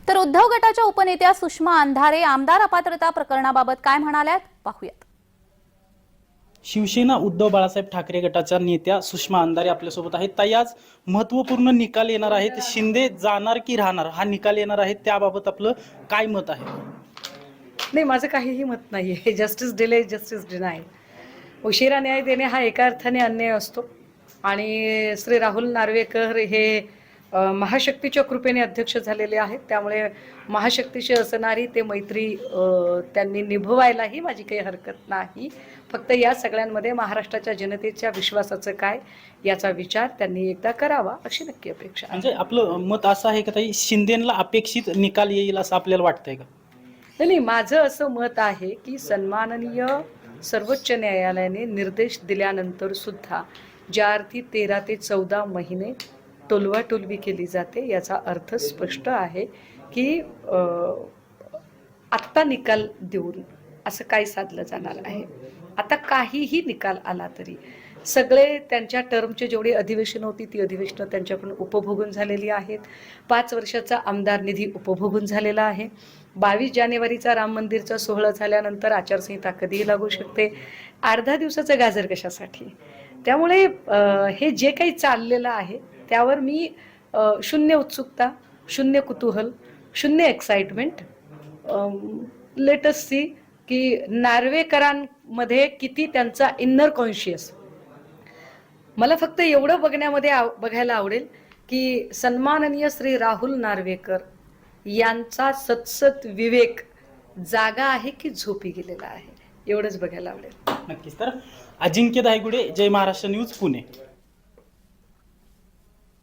तर उद्धव गटाच्या उपनेत्या सुषमा अंधारे आमदार अपात्रता प्रकरणाबाबत काय म्हणाल्यात पाहूयात। शिवसेना उद्धव बाळासाहेब ठाकरे गटाच्या नेत्या सुषमा अंधारे आपल्यासोबत आहेत। ताई, आज महत्त्वपूर्ण निकाल येणार आहेत। शिंदे जाणार की राहणार हा निकाल येणार आहे, त्याबाबत आपलं काय मत आहे? नाही, माझं काहीही मत नाही आहे। Justice delay justice deny. उशिरा न्याय देणे हा एका अर्थाने अन्याय असतो आणि श्री राहुल नार्वेकर हे महाशक्तीच्या कृपेने अध्यक्ष झालेले आहेत, त्यामुळे महाशक्तीशी असणारी ते मैत्री त्यांनी निभवायलाही माझी काही हरकत नाही। फक्त या सगळ्यांमध्ये महाराष्ट्राच्या जनतेच्या विश्वासाचं काय याचा विचार त्यांनी एकदा करावा अशी नक्की अपेक्षा आहे। म्हणजे आपलं मत असं आहे का ताई, शिंदेला अपेक्षित निकाल येईल असं आपल्याला वाटतंय का? नाही, माझं असं मत आहे की सन्माननीय सर्वोच्च न्यायालयाने निर्देश दिल्यानंतर सुद्धा ज्या अर्थी 13 ते 14 महिने टोलवाटोलवी केली जाते, याचा अर्थ स्पष्ट आहे की आत्ता निकाल देऊन असं काय साधलं जाणार आहे। आता काहीही निकाल आला तरी सगळे त्यांच्या टर्मचे जेवढी अधिवेशन होती ती अधिवेशनं त्यांच्याकडून उपभोगून झालेली आहेत। 5 वर्षाचा आमदार निधी उपभोगून झालेला आहे। 22 जानेवारीचा राम मंदिरचा सोहळा झाल्यानंतर आचारसंहिता कधीही लागू शकते। अर्धा दिवसाचं गाजर कशासाठी? त्यामुळे हे जे काही चाललेलं आहे त्यावर मी शून्य उत्सुकता, शून्य कुतूहल, शून्य एक्साइटमेंट, लेट अस सी की नार्वेकरांमध्ये किती त्यांचा इन्नर कॉन्शियस। मला फक्त एवढं बघायला आवडेल की सन्माननीय श्री राहुल नार्वेकर यांचा सतसत विवेक जागा आहे की झोपी गेलेला आहे, एवढंच बघायला आवडेल। नक्कीच। तर अजिंक्य धायगुडे, जय महाराष्ट्र न्यूज, पुणे।